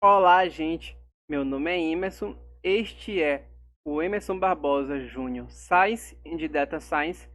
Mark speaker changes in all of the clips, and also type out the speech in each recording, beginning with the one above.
Speaker 1: Olá, gente. Meu nome é Emerson. Este é o Emerson Barbosa Júnior Science and Data Science.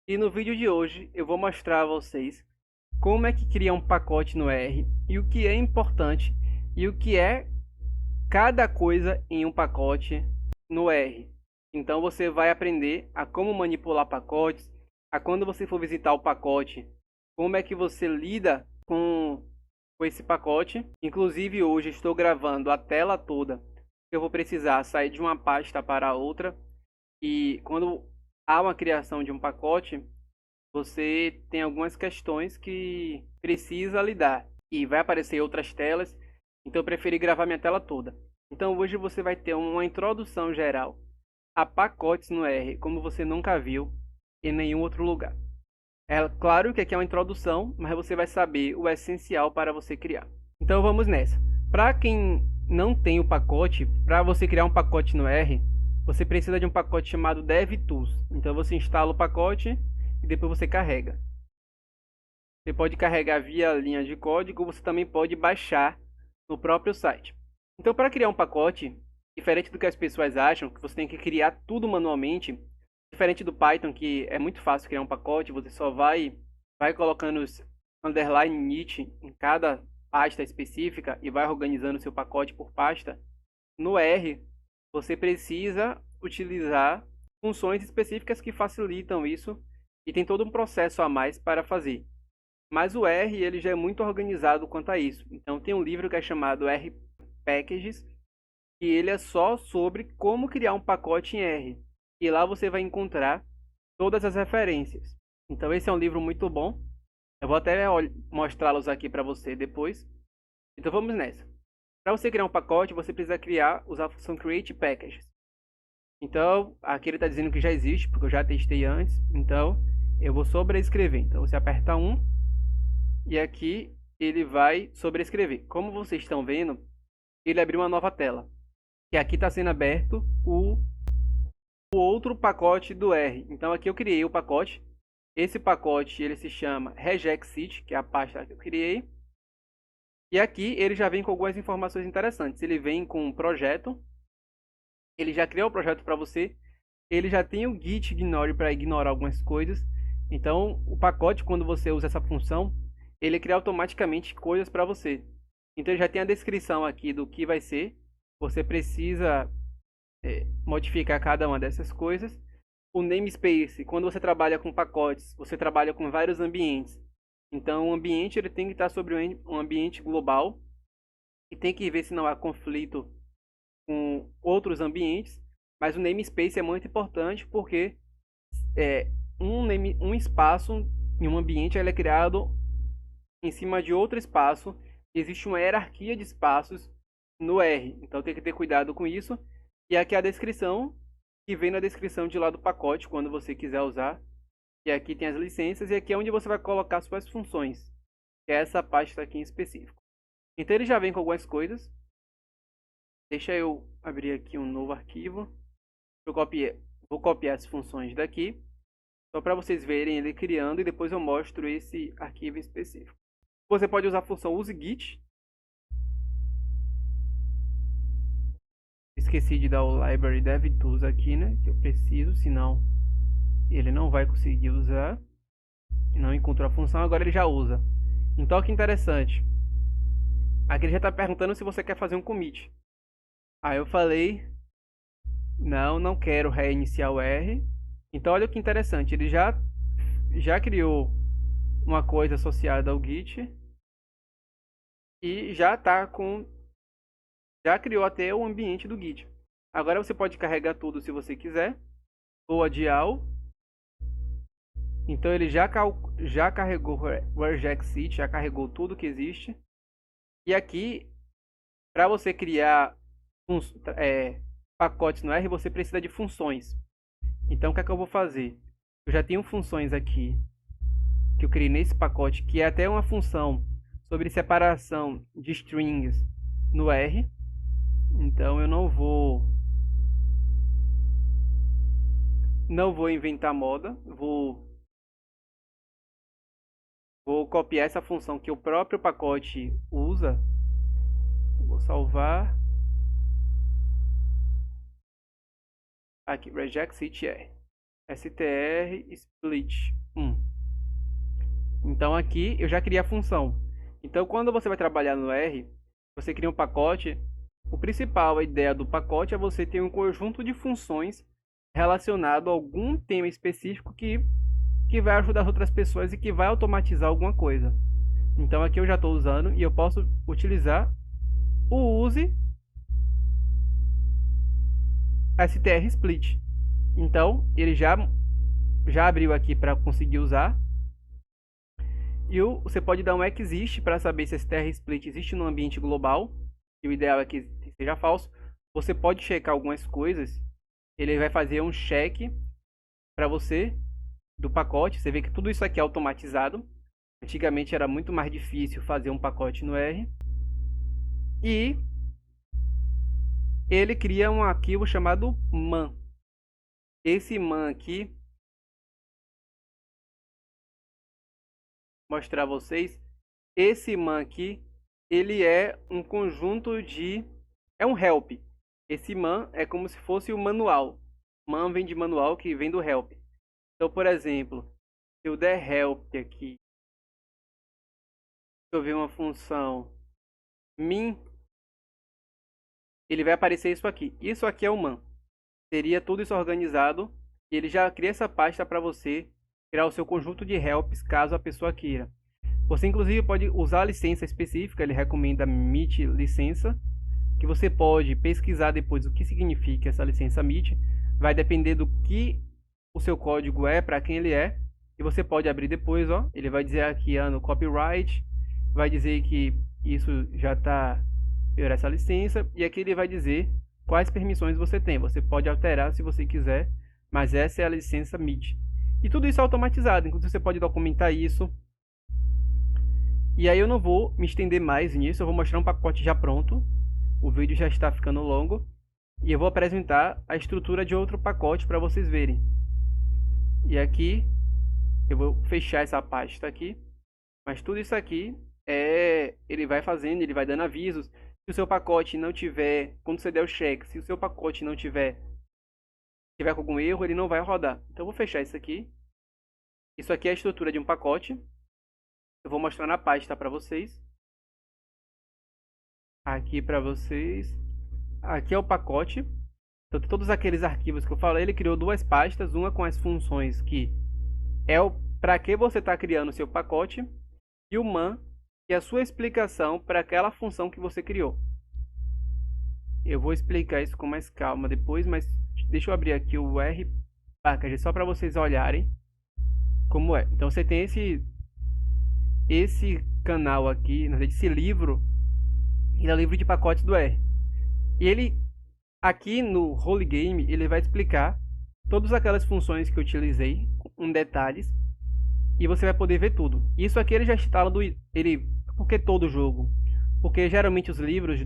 Speaker 1: E no vídeo de hoje eu vou mostrar a vocês como é que cria um pacote no R e o que é importante e o que é cada coisa em um pacote no R. Então você vai aprender a como manipular pacotes, a quando você for visitar o pacote, como é que você lida com esse pacote. Inclusive hoje estou gravando a tela toda. Eu vou precisar sair de uma pasta para outra. E quando há uma criação de um pacote, você tem algumas questões que precisa lidar. E vai aparecer outras telas. Então eu preferi gravar minha tela toda. Então hoje você vai ter uma introdução geral a pacotes no R, como você nunca viu em nenhum outro lugar. É claro que aqui é uma introdução, mas você vai saber o essencial para você criar. Então vamos nessa. Para quem não tem o pacote, para você criar um pacote no R, você precisa de um pacote chamado DevTools. Então você instala o pacote e depois você carrega. Você pode carregar via linha de código, você também pode baixar no próprio site. Então para criar um pacote, diferente do que as pessoas acham, que você tem que criar tudo manualmente, diferente do Python, que é muito fácil criar um pacote, você só vai colocando os underline init em cada pasta específica e vai organizando seu pacote por pasta. No R, você precisa utilizar funções específicas que facilitam isso e tem todo um processo a mais para fazer. Mas o R ele já é muito organizado quanto a isso. Então tem um livro que é chamado R Packages, e ele é só sobre como criar um pacote em R. E lá você vai encontrar todas as referências. Então esse é um livro muito bom. Eu vou até mostrá-los aqui para você depois. Então vamos nessa. Para você criar um pacote, você precisa usar a função create packages. Então aqui ele está dizendo que já existe, porque eu já testei antes. Então eu vou sobrescrever. Então você aperta 1 e aqui ele vai sobrescrever. Como vocês estão vendo, ele abriu uma nova tela. E aqui está sendo aberto o outro pacote do R. Então aqui eu criei o pacote. Esse pacote ele se chama regexit, que é a pasta que eu criei. E aqui ele já vem com algumas informações interessantes. Ele vem com um projeto. Ele já criou o projeto para você. Ele já tem o git ignore para ignorar algumas coisas. Então o pacote, quando você usa essa função, ele cria automaticamente coisas para você. Então ele já tem a descrição aqui do que vai ser. Você precisa modificar cada uma dessas coisas. O namespace, quando você trabalha com pacotes, você trabalha com vários ambientes. Então, o ambiente ele tem que estar sobre um ambiente global e tem que ver se não há conflito com outros ambientes. Mas o namespace é muito importante porque um espaço em um ambiente ele é criado em cima de outro espaço. Existe uma hierarquia de espaços no R. Então, tem que ter cuidado com isso. E aqui é a descrição que vem na descrição de lá do pacote, quando você quiser usar. E aqui tem as licenças e aqui é onde você vai colocar suas funções, que é essa pasta aqui em específico. Então ele já vem com algumas coisas. Deixa eu abrir aqui um novo arquivo. Vou copiar as funções daqui, só para vocês verem ele criando e depois eu mostro esse arquivo em específico. Você pode usar a função useGit. Esqueci de dar o library DevTools aqui, né? Que eu preciso, senão ele não vai conseguir usar. Não encontrou a função, agora ele já usa. Então, que interessante. Aqui ele já está perguntando se você quer fazer um commit. Aí eu falei, não, não quero reiniciar o R. Então, olha que interessante. Ele já criou uma coisa associada ao Git e já criou até o ambiente do Git. Agora você pode carregar tudo se você quiser. Ou adial. Então ele já carregou o regexit, já carregou tudo que existe. E aqui, para você criar pacotes no R, você precisa de funções. Então o que é que eu vou fazer? Eu já tenho funções aqui que eu criei nesse pacote, que é até uma função sobre separação de strings no R. Então eu não vou inventar moda, vou copiar essa função que o próprio pacote usa. Vou salvar. Aqui, reject CTR. STR split 1. Então aqui eu já criei a função. Então quando você vai trabalhar no R, você cria um pacote. O principal, a ideia do pacote é você ter um conjunto de funções relacionado a algum tema específico que vai ajudar as outras pessoas e que vai automatizar alguma coisa. Então aqui eu já estou usando e eu posso utilizar o use str split. Então ele já abriu aqui para conseguir usar. E você pode dar um exist para saber se str split existe no ambiente global. E o ideal é que seja falso. Você pode checar algumas coisas. Ele vai fazer um check para você do pacote. Você vê que tudo isso aqui é automatizado. Antigamente era muito mais difícil fazer um pacote no R. E ele cria um arquivo chamado man. Esse man aqui, mostrar a vocês, esse man aqui, ele é um conjunto de, é um help. Esse man é como se fosse o manual. Man vem de manual, que vem do help. Então, por exemplo, se eu der help aqui, se eu ver uma função min, ele vai aparecer isso aqui. Isso aqui é o man. Seria tudo isso organizado e ele já cria essa pasta para você criar o seu conjunto de helps caso a pessoa queira. Você inclusive pode usar a licença específica, ele recomenda MIT licença, que você pode pesquisar depois o que significa essa licença MIT. Vai depender do que o seu código é, para quem ele é, e você pode abrir depois, ó. Ele vai dizer aqui no copyright, vai dizer que isso já está por essa licença, e aqui ele vai dizer quais permissões você tem. Você pode alterar se você quiser, mas essa é a licença MIT. E tudo isso é automatizado, inclusive você pode documentar isso. E aí eu não vou me estender mais nisso, eu vou mostrar um pacote já pronto. O vídeo já está ficando longo. E eu vou apresentar a estrutura de outro pacote para vocês verem. E aqui eu vou fechar essa pasta aqui. Mas tudo isso aqui ele vai fazendo, ele vai dando avisos. Se o seu pacote não tiver, quando você der o check, se o seu pacote não tiver com algum erro, ele não vai rodar. Então eu vou fechar isso aqui. Isso aqui é a estrutura de um pacote. Eu vou mostrar na pasta para vocês. Aqui para vocês. Aqui é o pacote. Então todos aqueles arquivos que eu falei, ele criou duas pastas, uma com as funções que é o para que você está criando o seu pacote, e o man, que é a sua explicação para aquela função que você criou. Eu vou explicar isso com mais calma depois, mas deixa eu abrir aqui o R package só para vocês olharem como é. Então você tem esse canal aqui, na verdade, esse livro, ele é o livro de pacotes do R. E ele aqui no Holy Game, ele vai explicar todas aquelas funções que eu utilizei com detalhes, e você vai poder ver tudo. Isso aqui ele já instala por que todo jogo? Porque geralmente os livros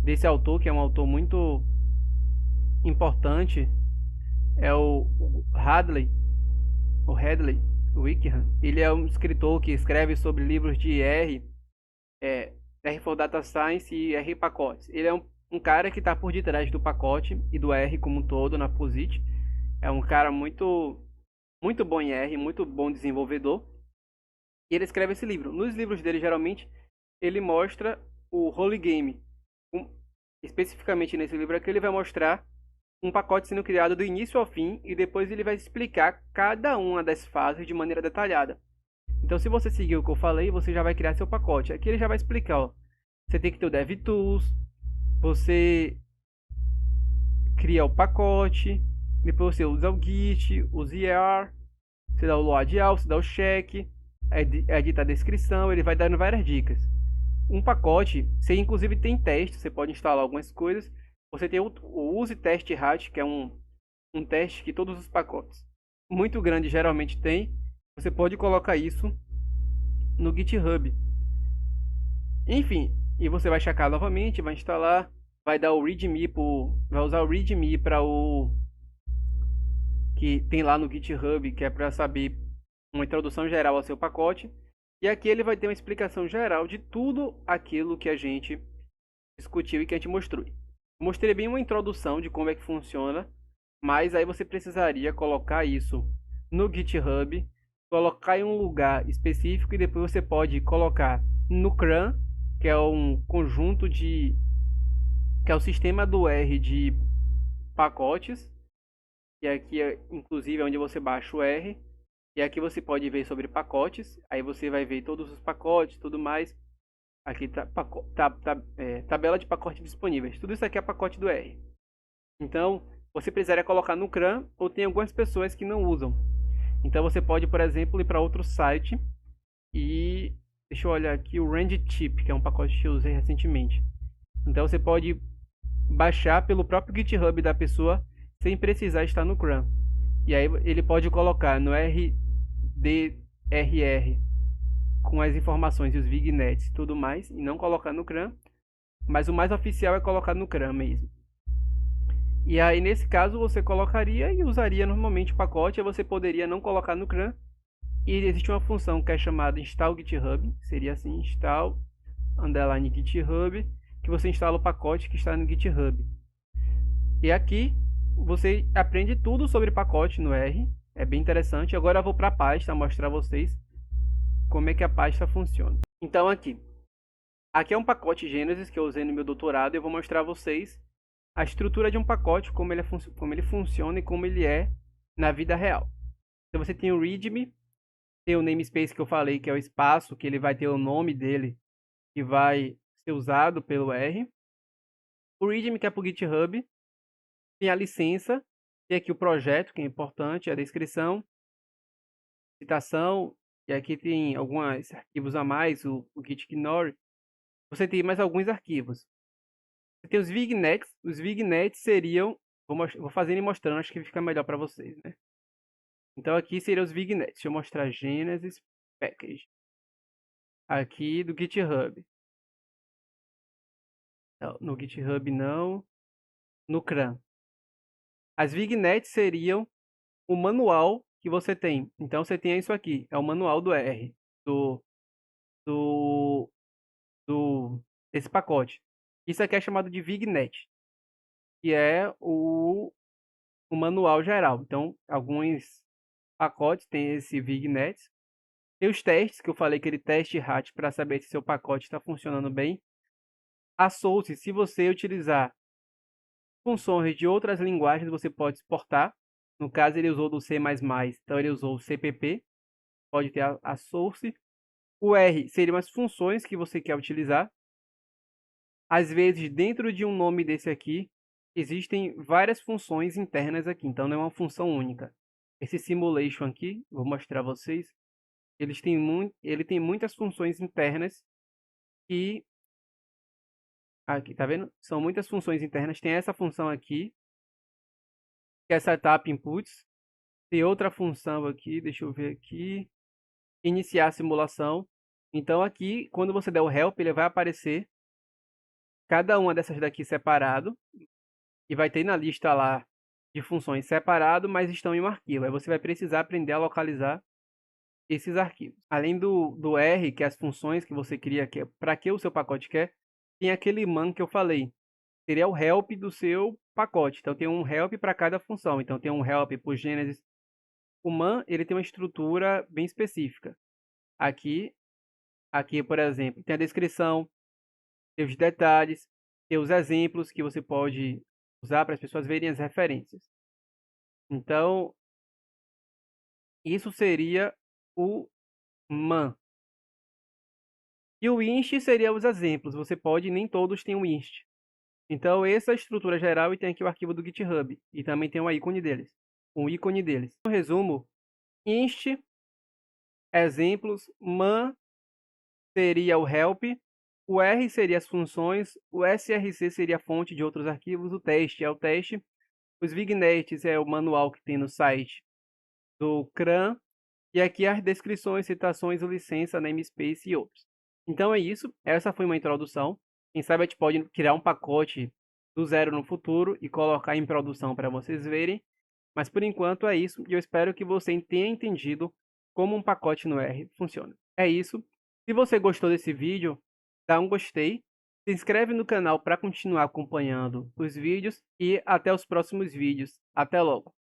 Speaker 1: desse autor, que é um autor muito importante, é o Hadley Wickham. Ele é um escritor que escreve sobre livros de R for Data Science e R pacotes. Ele é um cara que está por detrás do pacote e do R como um todo na POSIT. É um cara muito bom em R, muito bom desenvolvedor. E ele escreve esse livro. Nos livros dele, geralmente, ele mostra o Holy Game. Especificamente nesse livro aqui, ele vai mostrar um pacote sendo criado do início ao fim e depois ele vai explicar cada uma das fases de maneira detalhada. Então, se você seguir o que eu falei, você já vai criar seu pacote. Aqui ele já vai explicar, ó. Você tem que ter o DevTools, você cria o pacote, depois você usa o Git, o ZR, você dá o load all, você dá o check, edita a descrição, ele vai dando várias dicas. Um pacote, você inclusive tem teste, você pode instalar algumas coisas. Você tem o use test hat, que é um teste que todos os pacotes muito grandes geralmente tem. Você pode colocar isso no GitHub. Enfim, e você vai checar novamente, vai instalar, vai dar o readme vai usar o readme para o que tem lá no GitHub, que é para saber uma introdução geral ao seu pacote. E aqui ele vai ter uma explicação geral de tudo aquilo que a gente discutiu e que a gente mostrou. Mostrei bem uma introdução de como é que funciona, mas aí você precisaria colocar isso no GitHub, colocar em um lugar específico e depois você pode colocar no CRAN, que é um conjunto de que é o sistema do R de pacotes, e aqui é inclusive onde você baixa o R, e aqui você pode ver sobre pacotes, aí você vai ver todos os pacotes, tudo mais. Aqui tá, tabela de pacotes disponíveis. Tudo isso aqui é pacote do R. Então, você precisaria colocar no CRAN, ou tem algumas pessoas que não usam. Então, você pode, por exemplo, ir para outro site e... Deixa eu olhar aqui o RandTip, que é um pacote que eu usei recentemente. Então, você pode baixar pelo próprio GitHub da pessoa, sem precisar estar no CRAN. E aí, ele pode colocar no RDRR com as informações e os vignets e tudo mais, e não colocar no CRAN, mas o mais oficial é colocar no CRAN mesmo. E aí nesse caso você colocaria e usaria normalmente o pacote, aí você poderia não colocar no CRAN, e existe uma função que é chamada install GitHub, seria assim, install underline GitHub, que você instala o pacote que está no GitHub. E aqui você aprende tudo sobre pacote no R, é bem interessante. Agora eu vou para a pasta mostrar a vocês como é que a pasta funciona. Então aqui é um pacote Genesis que eu usei no meu doutorado e eu vou mostrar a vocês a estrutura de um pacote, como ele funciona e como ele é na vida real. Então você tem o README, tem o namespace que eu falei, que é o espaço, que ele vai ter o nome dele, que vai ser usado pelo R. O README, que é para o GitHub, tem a licença, tem aqui o projeto, que é importante, a descrição, citação, e aqui tem alguns arquivos a mais, o gitignore. Você tem mais alguns arquivos. Você tem os vignets seriam, vou fazendo e mostrando, acho que fica melhor para vocês, né? Então aqui seriam os vignets, deixa eu mostrar Genesis Package. Aqui do GitHub. Não, no GitHub não, no CRAN. As vignets seriam o manual que você tem. Então você tem isso aqui, é o manual do R, do, desse pacote. Isso aqui é chamado de vignet, que é o manual geral. Então, alguns pacotes têm esse vignet. Tem os testes, que eu falei, aquele teste RAT para saber se seu pacote está funcionando bem. A source, se você utilizar funções de outras linguagens, você pode exportar. No caso, ele usou do C++, então ele usou o CPP. Pode ter a source. O R seriam as funções que você quer utilizar. Às vezes, dentro de um nome desse aqui, existem várias funções internas aqui, então não é uma função única. Esse simulation aqui, vou mostrar a vocês, ele tem muitas funções internas que... Aqui, tá vendo? São muitas funções internas. Tem essa função aqui, que é setup inputs. Tem outra função aqui, deixa eu ver aqui. Iniciar a simulação. Então aqui, quando você der o help, ele vai aparecer cada uma dessas daqui separado. E vai ter na lista lá de funções separado, mas estão em um arquivo. Aí você vai precisar aprender a localizar esses arquivos. Além do R, que é as funções que você cria, que é para que o seu pacote quer, tem aquele man que eu falei. Seria o help do seu pacote. Então tem um help para cada função. Então tem um help por Genesis. O man, ele tem uma estrutura bem específica. Aqui, por exemplo, tem a descrição, tem os detalhes, tem os exemplos que você pode usar para as pessoas verem as referências. Então, isso seria o man. E o inst seria os exemplos. Você pode, nem todos têm um inst. Então, essa é a estrutura geral e tem aqui o arquivo do GitHub. E também tem um ícone deles. No resumo, inst, exemplos, man seria o help, o R seria as funções, o src seria a fonte de outros arquivos, o teste é o teste, os vignets é o manual que tem no site do CRAN, e aqui as descrições, citações, licença, namespace e outros. Então é isso, essa foi uma introdução. Quem sabe a gente pode criar um pacote do zero no futuro e colocar em produção para vocês verem. Mas por enquanto é isso, e eu espero que você tenha entendido como um pacote no R funciona. É isso. Se você gostou desse vídeo, dá um gostei. Se inscreve no canal para continuar acompanhando os vídeos e até os próximos vídeos. Até logo!